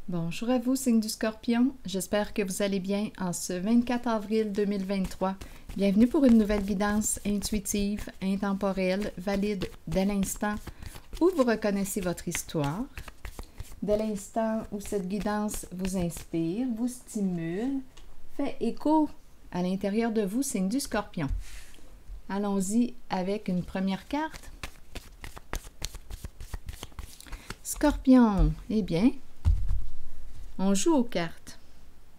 Bonjour à vous, signe du Scorpion. J'espère que vous allez bien en ce 24 avril 2023. Bienvenue pour une nouvelle guidance intuitive, intemporelle, valide dès l'instant où vous reconnaissez votre histoire, dès l'instant où cette guidance vous inspire, vous stimule, fait écho à l'intérieur de vous, signe du Scorpion. Allons-y avec une première carte. Scorpion, eh bien, on joue aux cartes.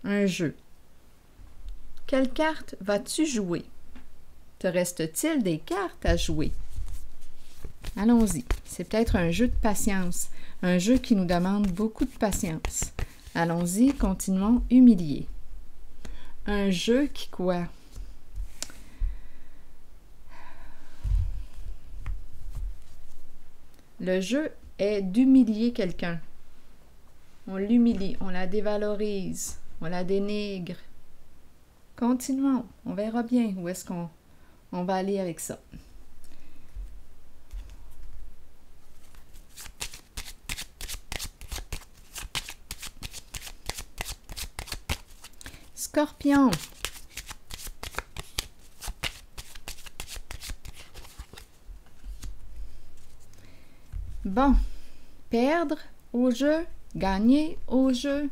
Un jeu. Quelle carte vas-tu jouer? Te reste-t-il des cartes à jouer? Allons-y. C'est peut-être un jeu de patience. Un jeu qui nous demande beaucoup de patience. Allons-y, continuons humilier. Un jeu qui quoi? Le jeu est d'humilier quelqu'un. On l'humilie, on la dévalorise, on la dénigre. Continuons, on verra bien où est-ce qu'on va aller avec ça. Scorpion. Bon, perdre au jeu. Gagner au jeu.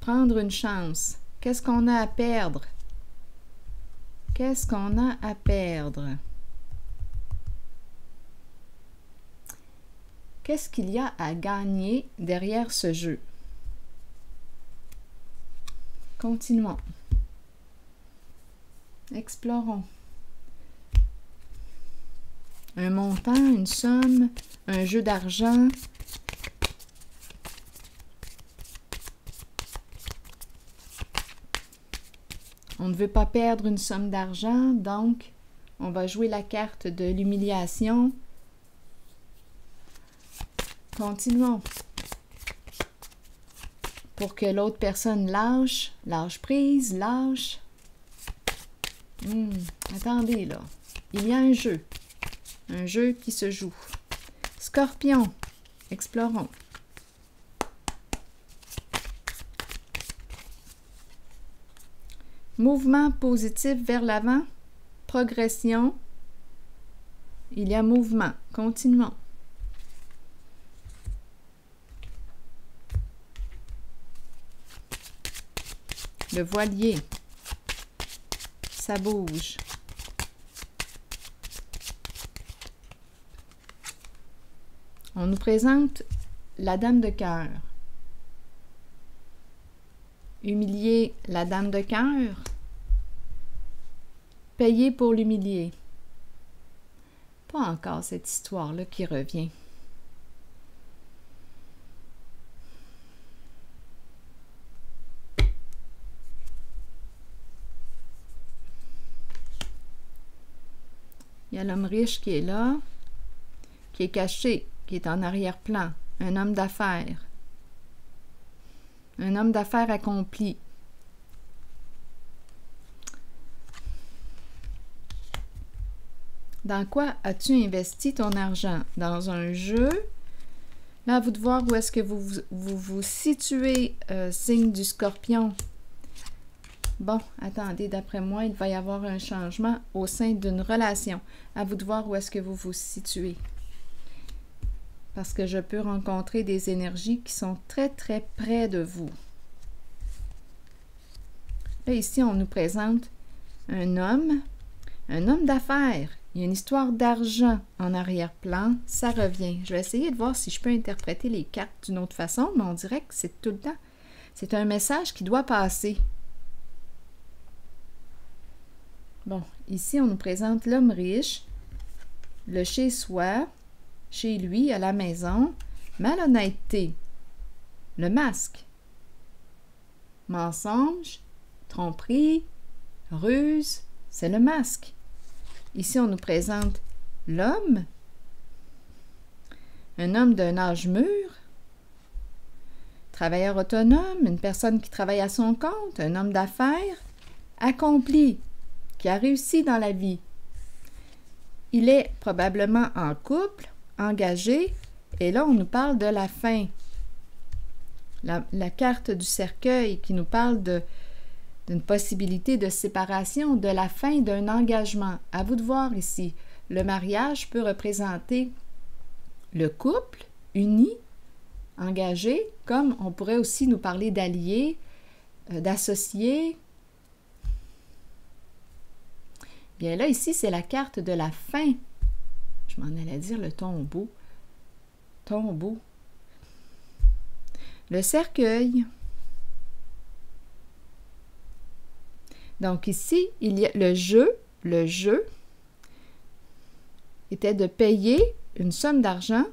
Prendre une chance. Qu'est-ce qu'on a à perdre? Qu'est-ce qu'on a à perdre? Qu'est-ce qu'il y a à gagner derrière ce jeu? Continuons. Explorons. Un montant, une somme, un jeu d'argent. On ne veut pas perdre une somme d'argent, donc on va jouer la carte de l'humiliation. Continuons. Pour que l'autre personne lâche prise, lâche. Attendez là, il y a un jeu. Un jeu qui se joue. Scorpion, explorons. Mouvement positif vers l'avant. Progression. Il y a mouvement. Continuons. Le voilier. Ça bouge. On nous présente la dame de cœur. Humilier la dame de cœur. Payer pour l'humilier. Pas encore cette histoire-là qui revient. Il y a l'homme riche qui est là, qui est caché, qui est en arrière-plan, un homme d'affaires. Un homme d'affaires accompli. Dans quoi as-tu investi ton argent? Dans un jeu? Là, à vous de voir où est-ce que vous situez, signe du Scorpion. Bon, attendez, d'après moi, il va y avoir un changement au sein d'une relation. À vous de voir où est-ce que vous vous situez. Parce que je peux rencontrer des énergies qui sont très, très près de vous. Là, ici, on nous présente un homme d'affaires. Il y a une histoire d'argent en arrière-plan. Ça revient. Je vais essayer de voir si je peux interpréter les cartes d'une autre façon, mais on dirait que c'est tout le temps. C'est un message qui doit passer. Bon, ici, on nous présente l'homme riche, le chez-soi, chez lui, à la maison, malhonnêteté, le masque, mensonge, tromperie, ruse, c'est le masque. Ici, on nous présente l'homme, un homme d'un âge mûr, travailleur autonome, une personne qui travaille à son compte, un homme d'affaires, accompli, qui a réussi dans la vie. il est probablement en couple, engagé, et là, on nous parle de la fin. La carte du cercueil qui nous parle d'une possibilité de séparation, de la fin d'un engagement. À vous de voir ici. Le mariage peut représenter le couple uni, engagé, comme on pourrait aussi nous parler d'alliés, d'associés. Bien là, ici, c'est la carte de la fin. Je m'en allais dire le tombeau. Tombeau. Le cercueil. Donc ici, il y a le jeu. Le jeu était de payer une somme d'argent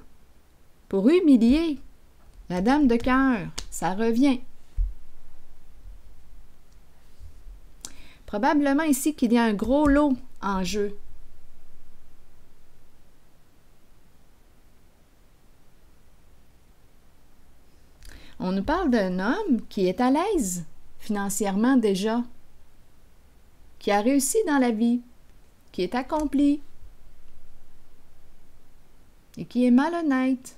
pour humilier la dame de cœur. Ça revient. Probablement ici qu'il y a un gros lot en jeu. On nous parle d'un homme qui est à l'aise financièrement déjà, qui a réussi dans la vie, qui est accompli et qui est malhonnête.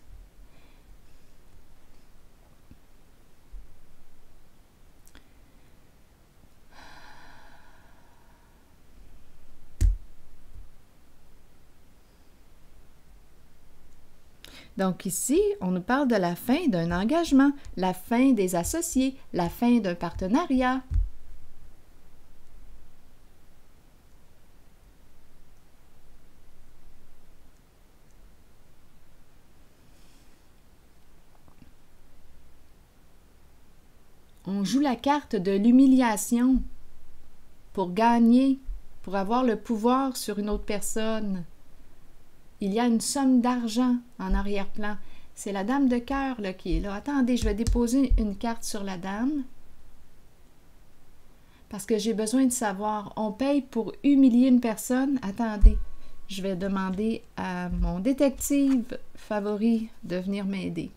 Donc ici, on nous parle de la fin d'un engagement, la fin des associés, la fin d'un partenariat. On joue la carte de l'humiliation pour gagner, pour avoir le pouvoir sur une autre personne. Il y a une somme d'argent en arrière-plan. C'est la dame de cœur là, qui est là. Attendez, je vais déposer une carte sur la dame. Parce que j'ai besoin de savoir. On paye pour humilier une personne. Attendez, je vais demander à mon détective favori de venir m'aider.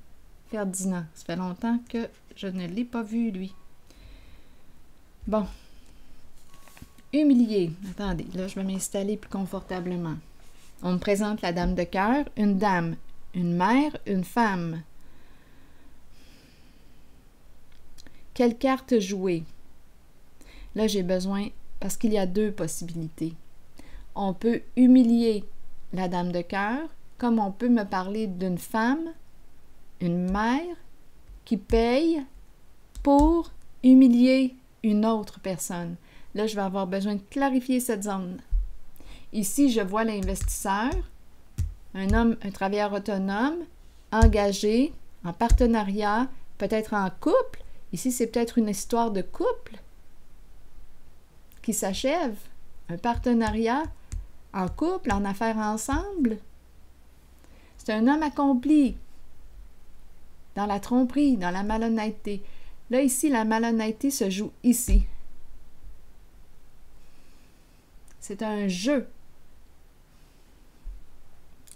Ferdinand. Ça fait longtemps que je ne l'ai pas vu, lui. Bon. Humilier. Attendez, là, je vais m'installer plus confortablement. On me présente la dame de cœur, une dame, une mère, une femme. Quelle carte jouer? Là, j'ai besoin, parce qu'il y a deux possibilités. On peut humilier la dame de cœur, comme on peut me parler d'une femme, une mère, qui paye pour humilier une autre personne. Là, je vais avoir besoin de clarifier cette zone. Ici, je vois l'investisseur, un homme, un travailleur autonome, engagé, en partenariat, peut-être en couple. Ici, c'est peut-être une histoire de couple qui s'achève. Un partenariat en couple, en affaires ensemble. C'est un homme accompli dans la tromperie, dans la malhonnêteté. Là, ici, la malhonnêteté se joue ici. C'est un jeu.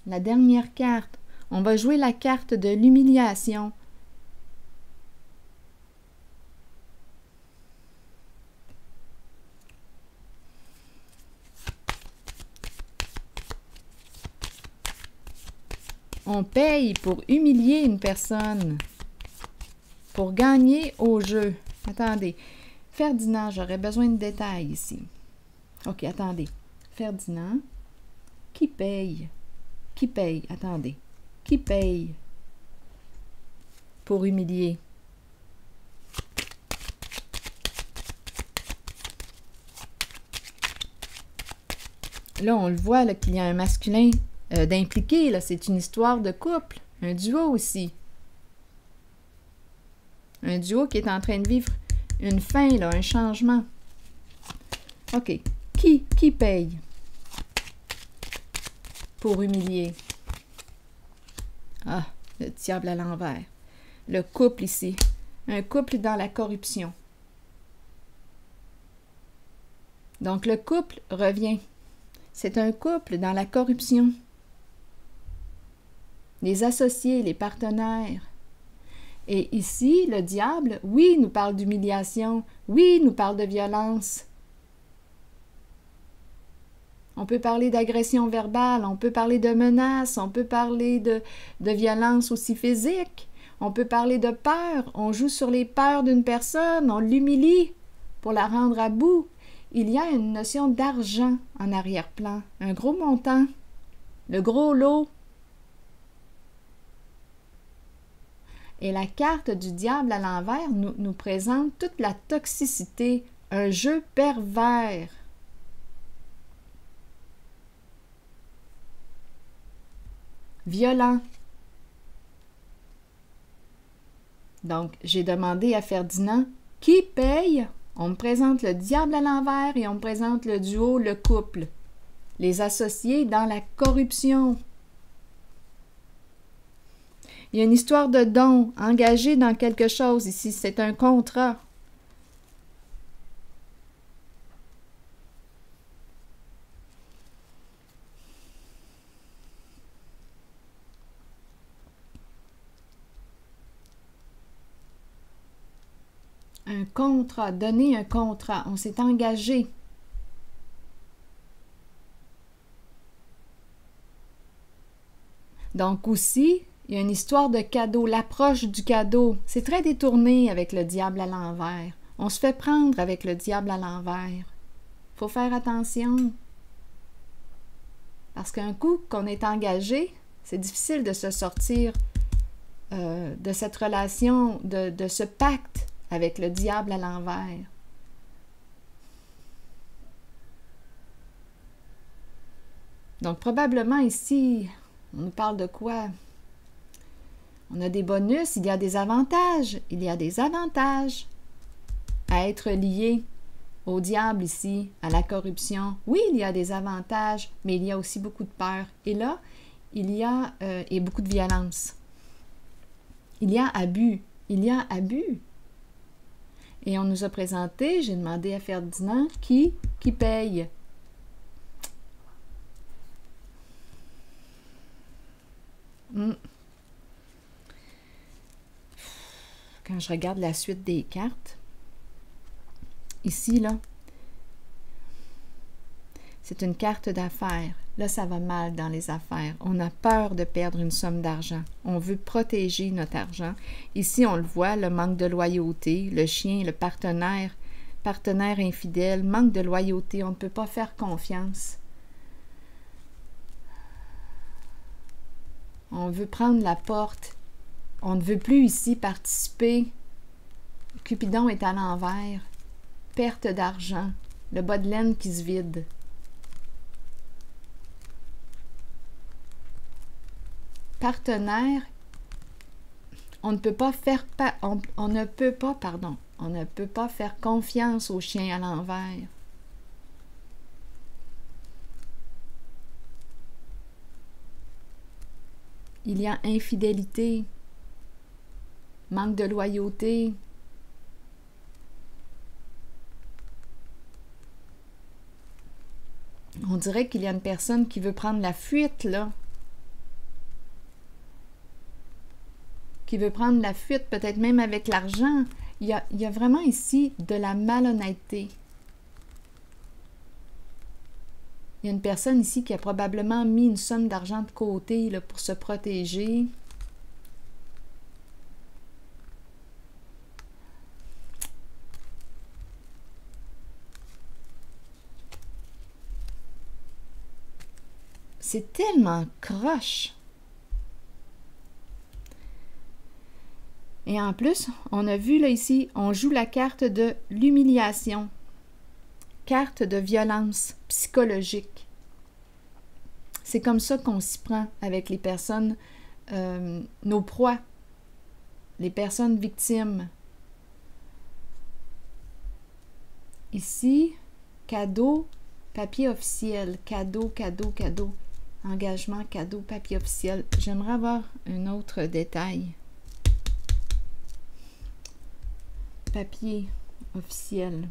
La dernière carte, on va jouer la carte de l'humiliation. On paye pour humilier une personne, pour gagner au jeu. Attendez, Ferdinand, j'aurais besoin de détails ici. OK, attendez. Ferdinand, qui paye? Qui paye? Attendez. Qui paye pour humilier? Là, on le voit qu'il y a un masculin d'impliqué. C'est une histoire de couple. Un duo aussi. Un duo qui est en train de vivre une fin, là, un changement. OK. Qui paye pour humilier? Ah, le diable à l'envers. Le couple ici. Un couple dans la corruption. Donc, le couple revient. C'est un couple dans la corruption. Les associés, les partenaires. Et ici, le diable, oui, nous parle d'humiliation. Oui, nous parle de violence. On peut parler d'agression verbale, on peut parler de menaces, on peut parler de violence aussi physique, on peut parler de peur, on joue sur les peurs d'une personne, on l'humilie pour la rendre à bout. Il y a une notion d'argent en arrière-plan, un gros montant, le gros lot. Et la carte du diable à l'envers nous présente toute la toxicité, un jeu pervers. Violent. Donc, j'ai demandé à Ferdinand, qui paye? On me présente le diable à l'envers et on me présente le duo, le couple. Les associés dans la corruption. Il y a une histoire de don, engagé dans quelque chose ici, c'est un contrat. Un contrat, donner un contrat, on s'est engagé. Donc aussi, il y a une histoire de cadeau, l'approche du cadeau. C'est très détourné avec le diable à l'envers. On se fait prendre avec le diable à l'envers. Faut faire attention. Parce qu'un coup qu'on est engagé, c'est difficile de se sortir de cette relation, de ce pacte avec le diable à l'envers. Donc probablement ici, on nous parle de quoi? On a des bonus, il y a des avantages. Il y a des avantages à être lié au diable ici, à la corruption. Oui, il y a des avantages, mais il y a aussi beaucoup de peur. Et là, il y a et beaucoup de violence. Il y a abus. Il y a abus. Et on nous a présenté, j'ai demandé à Ferdinand, qui paye? Quand je regarde la suite des cartes, ici, là, c'est une carte d'affaires. Là, ça va mal dans les affaires. On a peur de perdre une somme d'argent. On veut protéger notre argent. Ici, on le voit, le manque de loyauté, le chien, le partenaire infidèle, manque de loyauté. On ne peut pas faire confiance. On veut prendre la porte. On ne veut plus ici participer. Cupidon est à l'envers. Perte d'argent. Le bas de laine qui se vide. Partenaire, on ne peut pas faire confiance au chien à l'envers. Il y a infidélité, manque de loyauté. On dirait qu'il y a une personne qui veut prendre la fuite, là. Qui veut prendre la fuite, peut-être même avec l'argent. Il y a vraiment ici de la malhonnêteté. Il y a une personne ici qui a probablement mis une somme d'argent de côté là, pour se protéger. C'est tellement croche. Et en plus, on a vu là ici, on joue la carte de l'humiliation. Carte de violence psychologique. C'est comme ça qu'on s'y prend avec les personnes, nos proies, les personnes victimes. Ici, cadeau, papier officiel, cadeau, cadeau, cadeau, engagement, cadeau, papier officiel. J'aimerais avoir un autre détail. Papier officiel.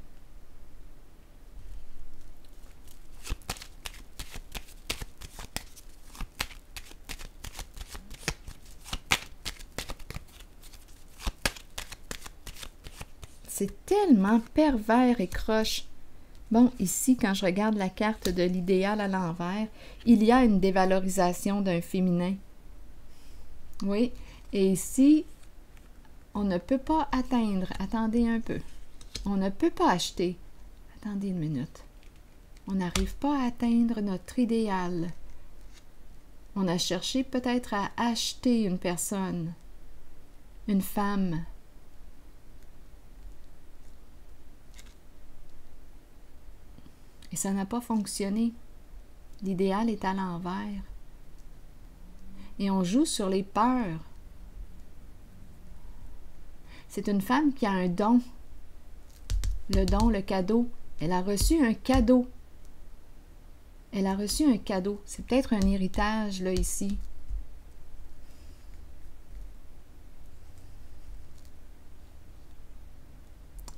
C'est tellement pervers et croche. Bon, ici, quand je regarde la carte de l'idéal à l'envers, il y a une dévalorisation d'un féminin. Oui, et ici, on ne peut pas atteindre. Attendez un peu. On ne peut pas acheter. Attendez une minute. On n'arrive pas à atteindre notre idéal. On a cherché peut-être à acheter une personne, une femme. Et ça n'a pas fonctionné. L'idéal est à l'envers. Et on joue sur les peurs. C'est une femme qui a un don. Le don, le cadeau. Elle a reçu un cadeau. Elle a reçu un cadeau. C'est peut-être un héritage, là, ici.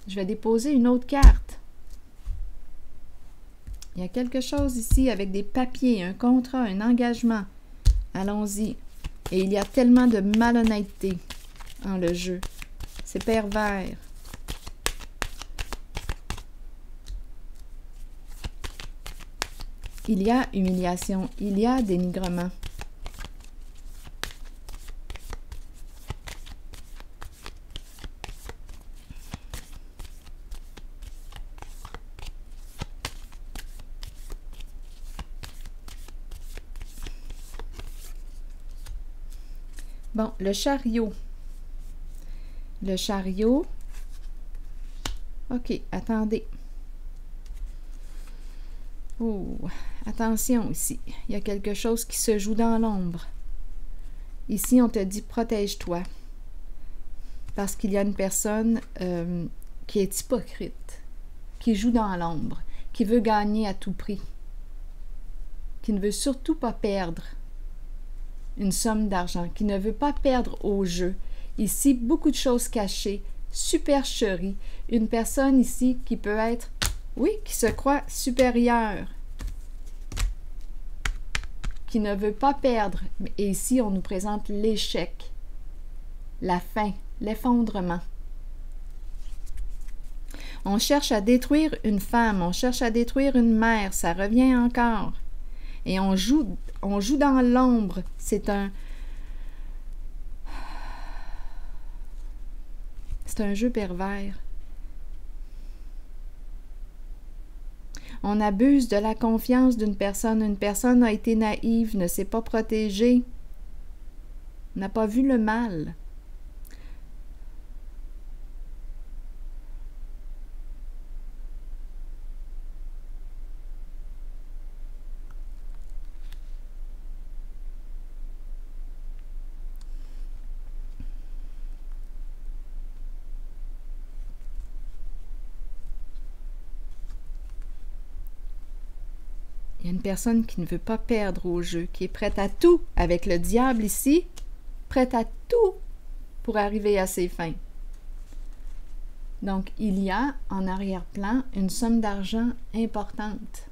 Je vais déposer une autre carte. Il y a quelque chose ici avec des papiers, un contrat, un engagement. Allons-y. Et il y a tellement de malhonnêteté en le jeu. C'est pervers. Il y a humiliation, il y a dénigrement. Bon, le chariot. Le chariot. OK, attendez. Oh, attention ici. Il y a quelque chose qui se joue dans l'ombre. Ici, on te dit protège-toi. Parce qu'il y a une personne qui est hypocrite, qui joue dans l'ombre, qui veut gagner à tout prix, qui ne veut surtout pas perdre une somme d'argent, qui ne veut pas perdre au jeu. Ici, beaucoup de choses cachées, supercherie. Une personne ici qui peut être, oui, qui se croit supérieure, qui ne veut pas perdre. Et ici, on nous présente l'échec, la fin, l'effondrement. On cherche à détruire une femme, on cherche à détruire une mère, ça revient encore. Et on joue dans l'ombre. C'est un jeu pervers. On abuse de la confiance d'une personne. Une personne a été naïve, ne s'est pas protégée, n'a pas vu le mal. Il y a une personne qui ne veut pas perdre au jeu, qui est prête à tout, avec le diable ici, prête à tout pour arriver à ses fins. Donc, il y a en arrière-plan une somme d'argent importante.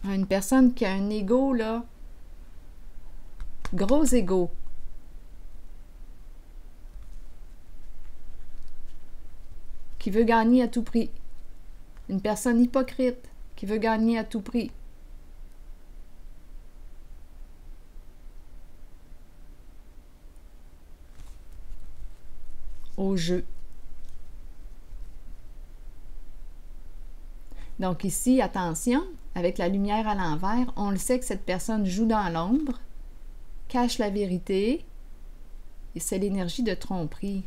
Une personne qui a un ego, là, gros ego. Qui veut gagner à tout prix. Une personne hypocrite qui veut gagner à tout prix. Au jeu. Donc ici, attention, avec la lumière à l'envers, on le sait que cette personne joue dans l'ombre, cache la vérité, et c'est l'énergie de tromperie.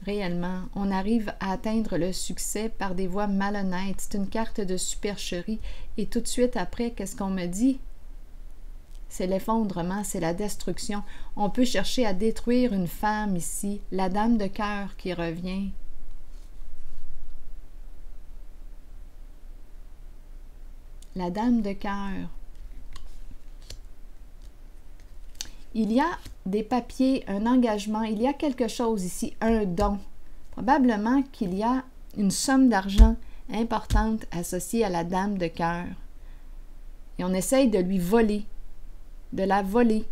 Réellement, on arrive à atteindre le succès par des voies malhonnêtes. C'est une carte de supercherie. Et tout de suite après, qu'est-ce qu'on me dit? C'est l'effondrement, c'est la destruction. On peut chercher à détruire une femme ici, la dame de cœur qui revient. La dame de cœur. Il y a des papiers, un engagement, il y a quelque chose ici, un don. Probablement qu'il y a une somme d'argent importante associée à la dame de cœur. Et on essaye de lui voler, de la voler.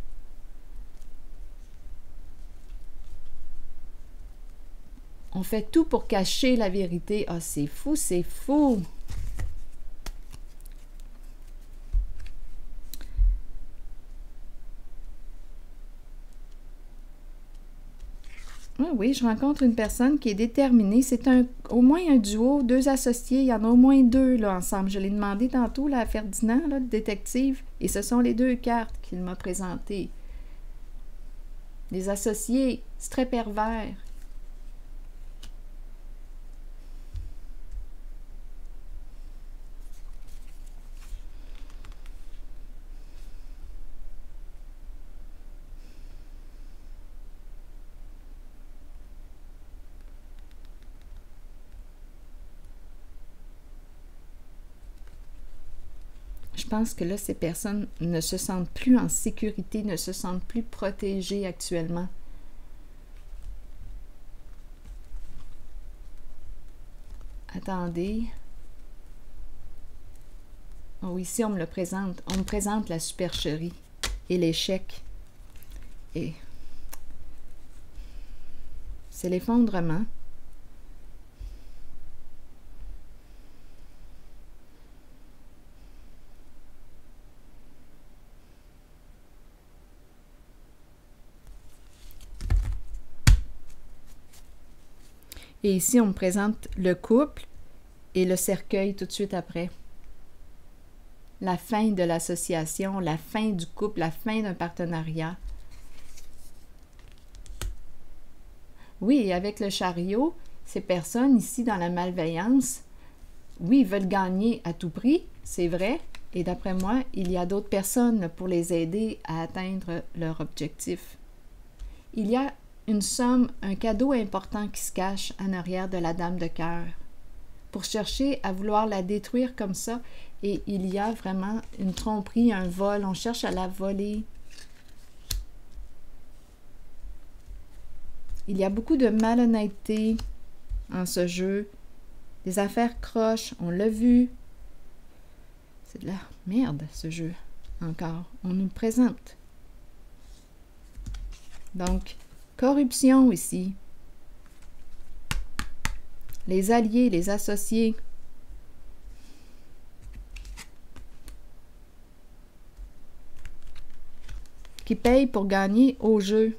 On fait tout pour cacher la vérité. Ah, c'est fou, c'est fou! Ah oui, je rencontre une personne qui est déterminée. C'est au moins un duo, 2 associés. Il y en a au moins 2 là, ensemble. Je l'ai demandé tantôt là, à Ferdinand, là, le détective, et ce sont les 2 cartes qu'il m'a présentées. Les associés, c'est très pervers. Je pense que là, ces personnes ne se sentent plus en sécurité, ne se sentent plus protégées actuellement. Attendez. Oh, ici, on me le présente. On me présente la supercherie et l'échec. Et c'est l'effondrement. Et ici, on me présente le couple et le cercueil tout de suite après. La fin de l'association, la fin du couple, la fin d'un partenariat. Oui, et avec le chariot, ces personnes ici dans la malveillance, oui, ils veulent gagner à tout prix, c'est vrai, et d'après moi, il y a d'autres personnes pour les aider à atteindre leur objectif. Il y a une somme, un cadeau important qui se cache en arrière de la dame de cœur. Pour chercher à vouloir la détruire comme ça, et il y a vraiment une tromperie, un vol, on cherche à la voler. Il y a beaucoup de malhonnêteté en ce jeu, des affaires croches, on l'a vu. C'est de la merde, ce jeu, encore. On nous le présente. Donc, corruption ici. Les alliés, les associés. Qui payent pour gagner au jeu.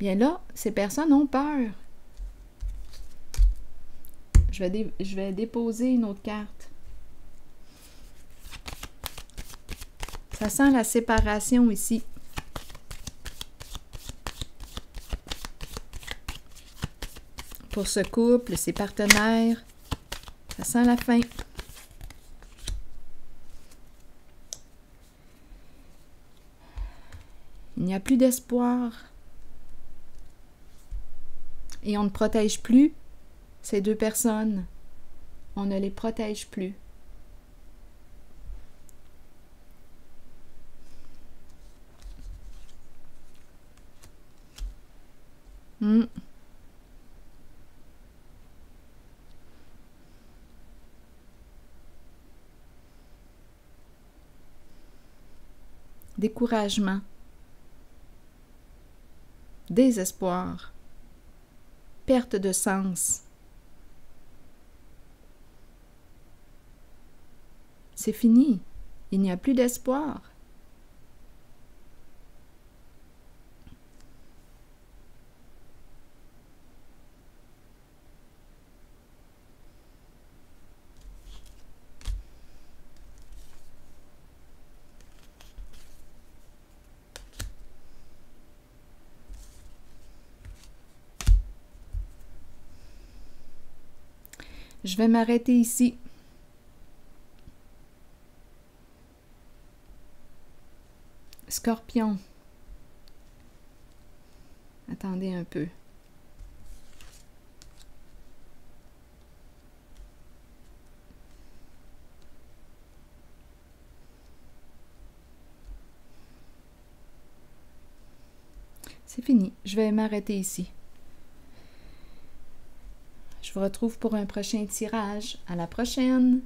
Bien là, ces personnes ont peur. Je vais déposer une autre carte. Ça sent la séparation ici. Pour ce couple, ses partenaires, ça sent la fin. Il n'y a plus d'espoir. Et on ne protège plus ces 2 personnes. On ne les protège plus. Découragement. Désespoir. Perte de sens. C'est fini. Il n'y a plus d'espoir. Je vais m'arrêter ici. Scorpion. Attendez un peu. C'est fini. Je vais m'arrêter ici. Je vous retrouve pour un prochain tirage. À la prochaine!